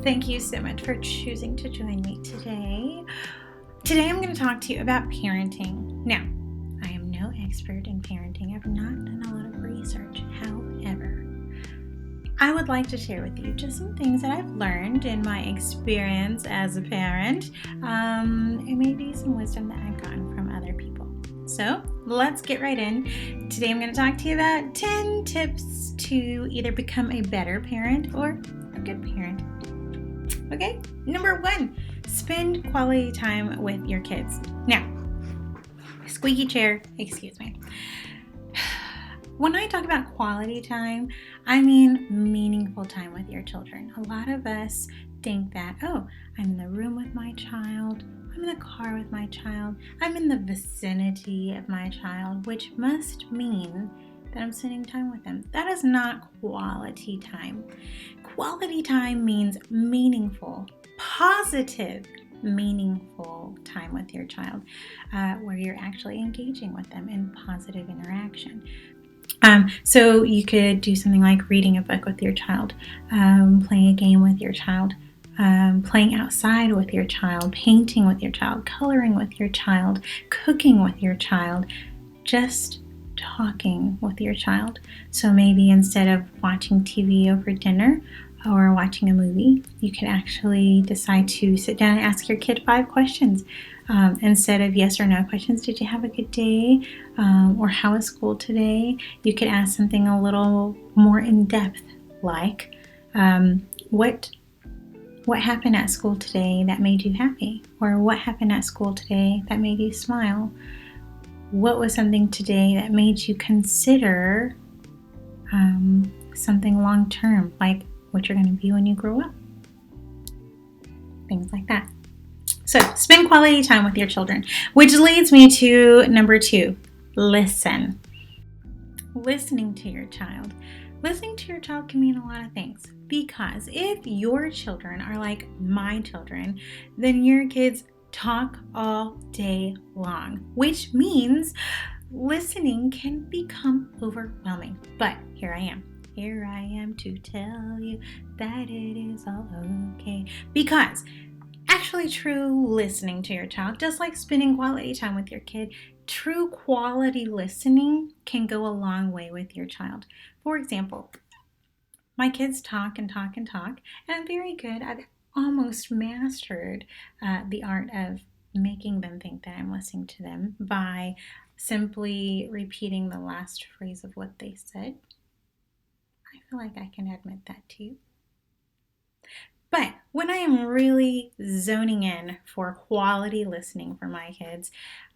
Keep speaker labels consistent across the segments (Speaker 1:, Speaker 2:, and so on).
Speaker 1: Thank you so much for choosing to join me today. Today I'm going to talk to you about parenting. Now, I am no expert in parenting. I've not done a lot of research. However, I would like to share with you just some things that I've learned in my experience as a parent, and maybe some wisdom that I've gotten from other people. So let's get right in. Today I'm going to talk to you about 10 tips to either become a better parent or a good parent. Okay, number 1, spend quality time with your kids. Now, squeaky chair, excuse me. When I talk about quality time, I mean meaningful time with your children. A lot of us think that, I'm in the room with my child, I'm in the car with my child, I'm in the vicinity of my child, which must mean that I'm spending time with them. That is not quality time. Quality time means meaningful, positive, meaningful time with your child, where you're actually engaging with them in positive interaction. So you could do something like reading a book with your child, playing a game with your child, playing outside with your child, painting with your child, coloring with your child, cooking with your child, just talking with your child. So maybe instead of watching TV over dinner or watching a movie, you could actually decide to sit down and ask your kid 5 questions. Instead of yes or no questions. Did you have a good day? Or how was school today? You could ask something a little more in depth, like what happened at school today that made you happy? Or what happened at school today that made you smile? What was something today that made you consider something long term, like what you're going to be when you grow up? Things like that. So spend quality time with your children, which leads me to number 2, listen. Listening to your child. Listening to your child can mean a lot of things, because if your children are like my children, then your kids talk all day long, which means listening can become overwhelming. But here I am to tell you that it is all okay, because actually true listening to your child, just like spending quality time with your kid, true quality listening can go a long way with your child. For example, my kids talk and talk and talk, and I'm very good. I've almost mastered the art of making them think that I'm listening to them by simply repeating the last phrase of what they said. I feel like I can admit that to you. But when I am really zoning in for quality listening for my kids,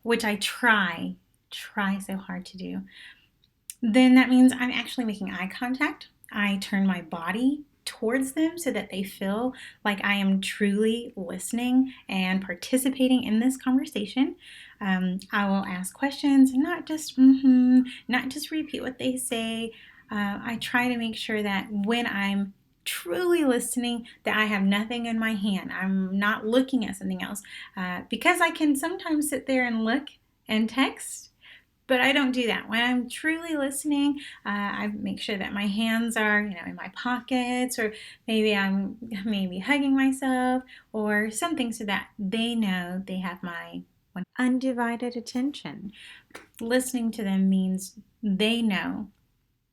Speaker 1: which I try so hard to do, then that means I'm actually making eye contact. I turn my body towards them so that they feel like I am truly listening and participating in this conversation. I will ask questions, not just not just repeat what they say. I try to make sure that when I'm truly listening, that I have nothing in my hand. I'm not looking at something else, because I can sometimes sit there and look and text, but I don't do that. When I'm truly listening, I make sure that my hands are, in my pockets, or maybe I'm hugging myself or something, so that they know they have my undivided attention. Listening to them means they know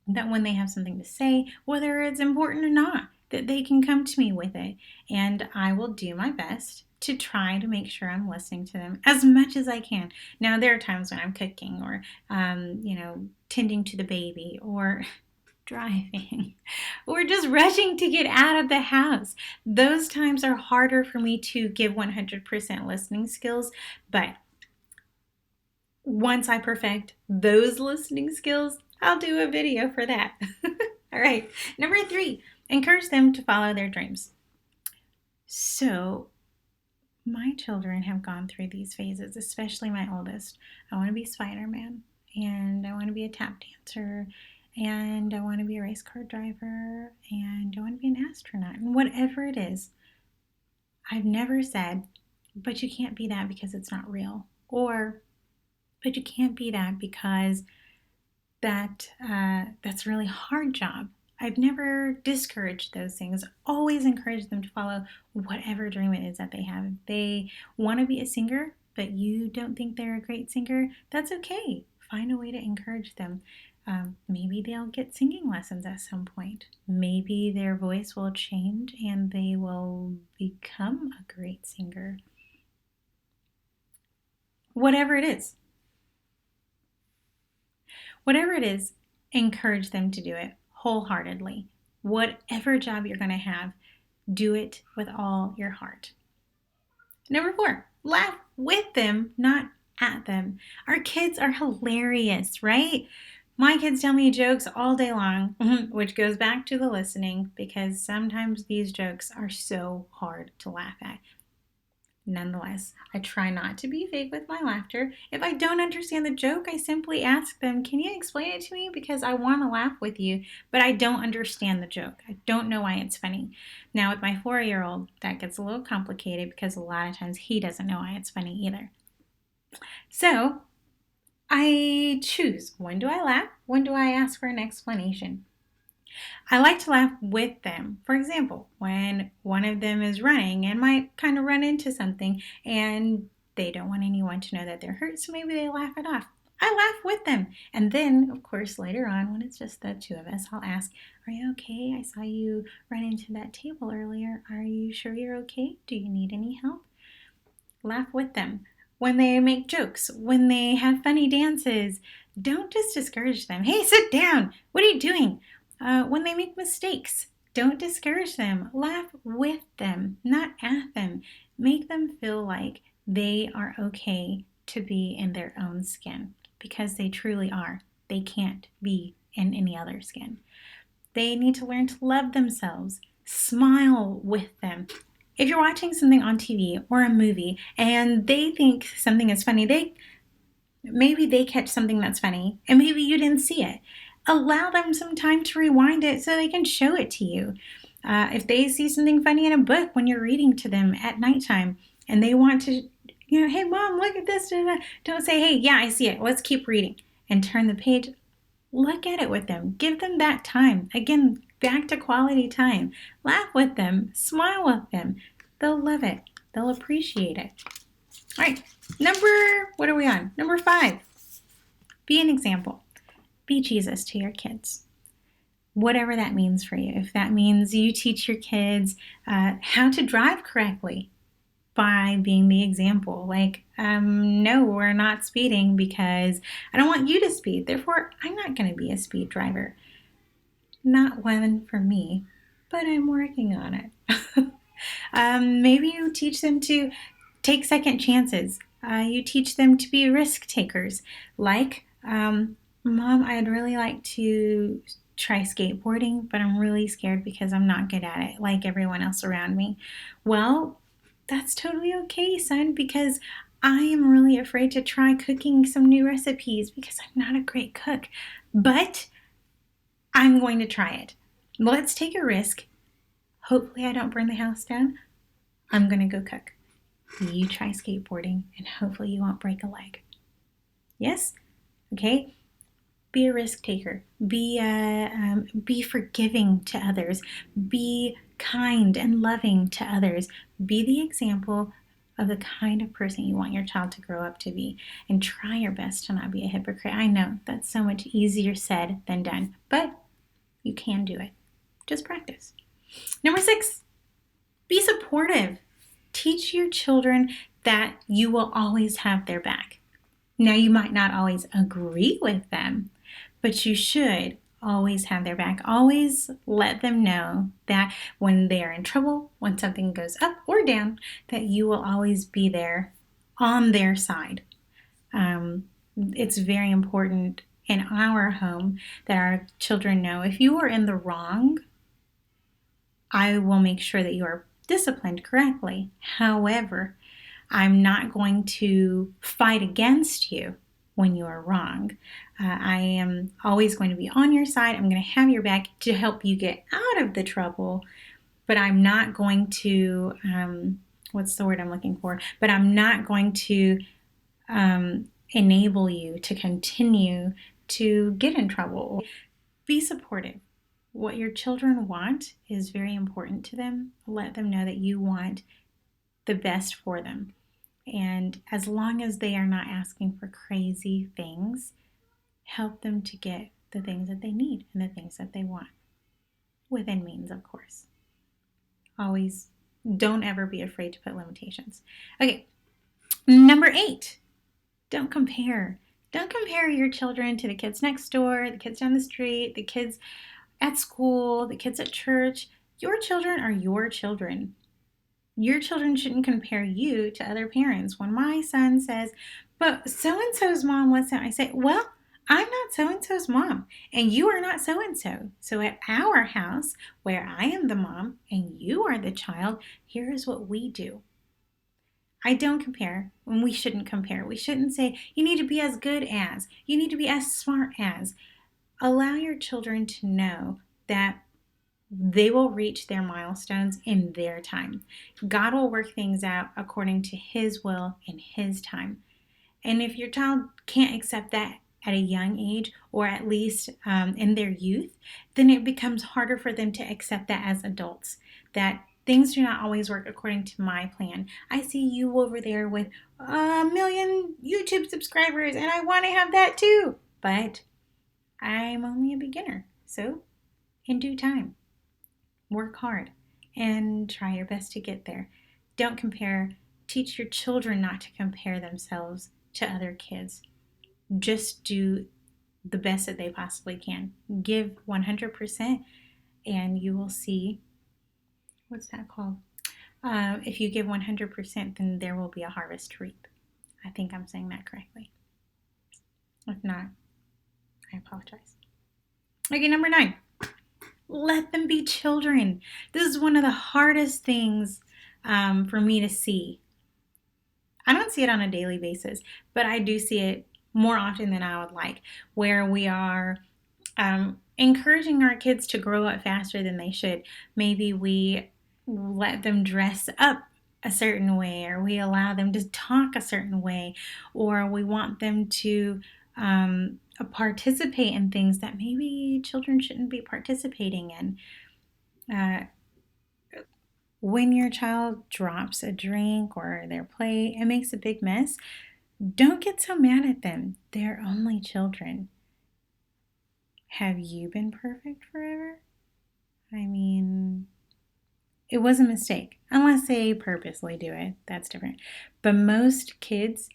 Speaker 1: that when they have something to say, whether it's important or not, that they can come to me with it. And I will do my best to try to make sure I'm listening to them as much as I can. Now, there are times when I'm cooking or, tending to the baby, or driving, or just rushing to get out of the house. Those times are harder for me to give 100% listening skills, but once I perfect those listening skills, I'll do a video for that. All right. Number 3, encourage them to follow their dreams. So my children have gone through these phases, especially my oldest. I want to be Spider-Man, and I want to be a tap dancer, and I want to be a race car driver, and I want to be an astronaut, and whatever it is. I've never said, but you can't be that because it's not real, or but you can't be that because that's a really hard job. I've never discouraged those things. Always encourage them to follow whatever dream it is that they have. If they want to be a singer, but you don't think they're a great singer, that's okay. Find a way to encourage them. Maybe they'll get singing lessons at some point. Maybe their voice will change and they will become a great singer. Whatever it is. Whatever it is, encourage them to do it wholeheartedly. Whatever job you're going to have, do it with all your heart. Number 4, laugh with them, not at them. Our kids are hilarious, right? My kids tell me jokes all day long, which goes back to the listening, because sometimes these jokes are so hard to laugh at. Nonetheless, I try not to be fake with my laughter. If I don't understand the joke, I simply ask them, can you explain it to me? Because I want to laugh with you, but I don't understand the joke. I don't know why it's funny. Now, with my 4-year-old, that gets a little complicated because a lot of times he doesn't know why it's funny either. So, I choose. When do I laugh? When do I ask for an explanation? I like to laugh with them. For example, when one of them is running and might kind of run into something and they don't want anyone to know that they're hurt, so maybe they laugh it off. I laugh with them. And then, of course, later on, when it's just the two of us, I'll ask, are you okay? I saw you run into that table earlier. Are you sure you're okay? Do you need any help? Laugh with them. When they make jokes, when they have funny dances, don't just discourage them. Hey, sit down. What are you doing? When they make mistakes, don't discourage them. Laugh with them, not at them. Make them feel like they are okay to be in their own skin, because they truly are. They can't be in any other skin. They need to learn to love themselves. Smile with them. If you're watching something on TV or a movie and they think something is funny, maybe they catch something that's funny and maybe you didn't see it. Allow them some time to rewind it so they can show it to you. If they see something funny in a book when you're reading to them at nighttime and they want to, hey, Mom, look at this. Don't say, hey, yeah, I see it. Let's keep reading. And turn the page. Look at it with them. Give them that time. Again, back to quality time. Laugh with them. Smile with them. They'll love it. They'll appreciate it. All right. What are we on? Number 5. Be an example. Be Jesus to your kids. Whatever that means for you. If that means you teach your kids how to drive correctly by being the example. Like, no, we're not speeding because I don't want you to speed. Therefore, I'm not going to be a speed driver. Not one for me, but I'm working on it. Maybe you teach them to take second chances. You teach them to be risk takers. Like, Mom, I'd really like to try skateboarding, but I'm really scared because I'm not good at it like everyone else around me. Well, that's totally okay, son, because I am really afraid to try cooking some new recipes because I'm not a great cook. But I'm going to try it. Let's take a risk. Hopefully I don't burn the house down. I'm going to go cook. You try skateboarding and hopefully you won't break a leg. Yes? Okay? Be a risk taker. Be forgiving to others. Be kind and loving to others. Be the example of the kind of person you want your child to grow up to be. And try your best to not be a hypocrite. I know that's so much easier said than done, but you can do it. Just practice. Number 6, be supportive. Teach your children that you will always have their back. Now, you might not always agree with them, but you should always have their back. Always let them know that when they are in trouble, when something goes up or down, that you will always be there on their side. It's very important in our home that our children know if you are in the wrong, I will make sure that you are disciplined correctly. However, I'm not going to fight against you when you are wrong. I am always going to be on your side. I'm going to have your back to help you get out of the trouble, but I'm not going to, what's the word I'm looking for? But I'm not going to enable you to continue to get in trouble. Be supportive. What your children want is very important to them. Let them know that you want the best for them. And as long as they are not asking for crazy things, help them to get the things that they need and the things that they want. Within means, of course. Always, don't ever be afraid to put limitations. Okay, number 8, don't compare. Don't compare your children to the kids next door, the kids down the street, the kids at school, the kids at church. Your children are your children. Your children shouldn't compare you to other parents. When my son says, but so-and-so's mom listen, I say, well, I'm not so-and-so's mom, and you are not so-and-so. So at our house, where I am the mom and you are the child, here is what we do. I don't compare, and we shouldn't compare. We shouldn't say, you need to be as good as, you need to be as smart as. Allow your children to know that they will reach their milestones in their time. God will work things out according to His will in His time. And if your child can't accept that at a young age, or at least in their youth, then it becomes harder for them to accept that as adults, that things do not always work according to my plan. I see you over there with 1,000,000 YouTube subscribers, and I want to have that too. But I'm only a beginner. So, in due time, work hard and try your best to get there. Don't compare. Teach your children not to compare themselves to other kids. Just do the best that they possibly can. Give 100%, and you will see, what's that called? If you give 100%, then there will be a harvest to reap. I think I'm saying that correctly. If not, I apologize. Okay, number 9. Let them be children. This is one of the hardest things for me to see. I don't see it on a daily basis, but I do see it more often than I would like, where we are encouraging our kids to grow up faster than they should. Maybe we let them dress up a certain way, or we allow them to talk a certain way, or we want them to participate in things that maybe children shouldn't be participating in. When your child drops a drink or their plate and makes a big mess, don't get so mad at them. They're only children. Have you been perfect forever? I mean, it was a mistake, unless they purposely do it. That's different. But most kids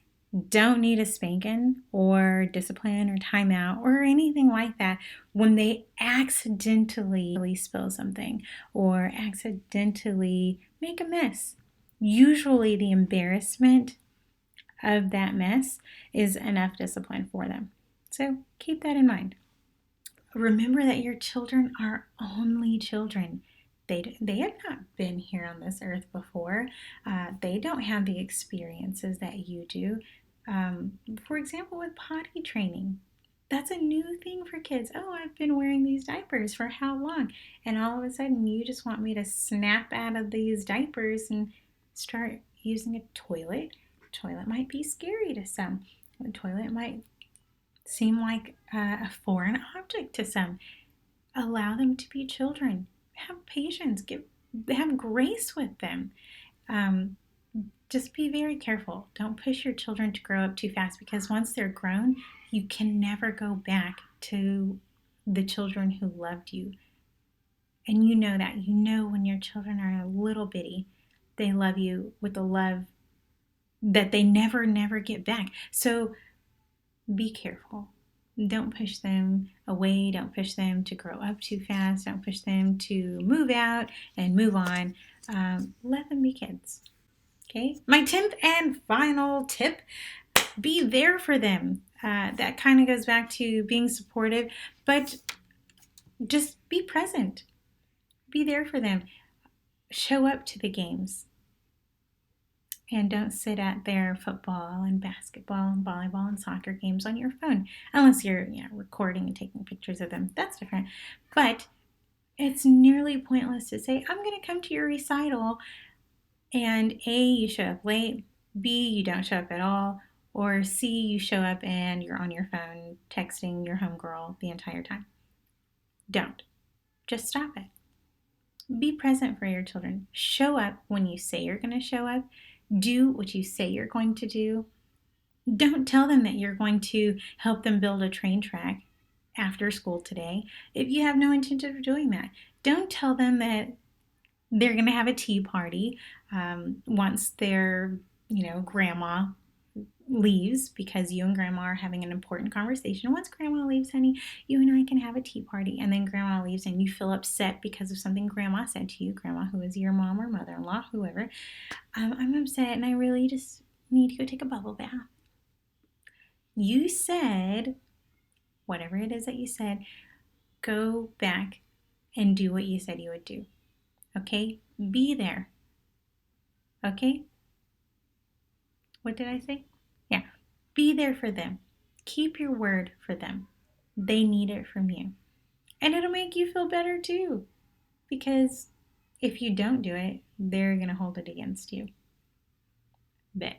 Speaker 1: don't need a spanking or discipline or timeout or anything like that when they accidentally spill something or accidentally make a mess. Usually the embarrassment of that mess is enough discipline for them. So keep that in mind. Remember that your children are only children. They have not been here on this earth before. They don't have the experiences that you do. For example, with potty training, that's a new thing for kids. Oh, I've been wearing these diapers for how long? And all of a sudden, you just want me to snap out of these diapers and start using a toilet. A toilet might be scary to some. A toilet might seem like a foreign object to some. Allow them to be children. Have patience. Have grace with them. Just be very careful. Don't push your children to grow up too fast, because once they're grown, you can never go back to the children who loved you. And you know that. You know when your children are a little bitty, they love you with a love that they never get back. So be careful. Don't push them away. Don't push them to grow up too fast. Don't push them to move out and move on. Let them be kids. Okay, my 10th and final tip, be there for them. That kind of goes back to being supportive, but just be present. Be there for them. Show up to the games. And don't sit at their football and basketball and volleyball and soccer games on your phone, unless you're recording and taking pictures of them. That's different. But it's nearly pointless to say, I'm going to come to your recital, and A, you show up late, B, you don't show up at all, or C, you show up and you're on your phone texting your homegirl the entire time. Don't. just stop it. Be present for your children. Show up when you say you're going to show up. Do what you say you're going to do. Don't tell them that you're going to help them build a train track after school today if you have no intention of doing that. Don't tell them that they're going to have a tea party once their, grandma leaves, because you and grandma are having an important conversation. Once grandma leaves, honey, you and I can have a tea party. And then grandma leaves and you feel upset because of something grandma said to you, grandma who is your mom or mother-in-law, whoever. I'm upset and I really just need to go take a bubble bath. You said, whatever it is that you said, go back and do what you said you would do. Okay? Be there. Okay? What did I say? Yeah. Be there for them. Keep your word for them. They need it from you. And it'll make you feel better too. Because if you don't do it, they're going to hold it against you. Bet.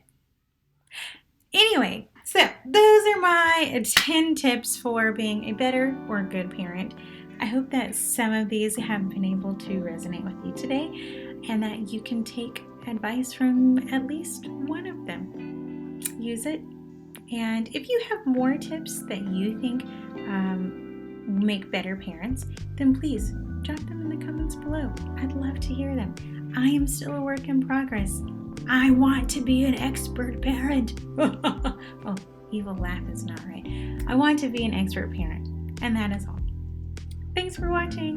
Speaker 1: Anyway, so those are my 10 tips for being a better or good parent. I hope that some of these have been able to resonate with you today and that you can take advice from at least one of them. Use it. And if you have more tips that you think make better parents, then please drop them in the comments below. I'd love to hear them. I am still a work in progress. I want to be an expert parent. Oh, evil laugh is not right. I want to be an expert parent. And that is all. Thanks for watching.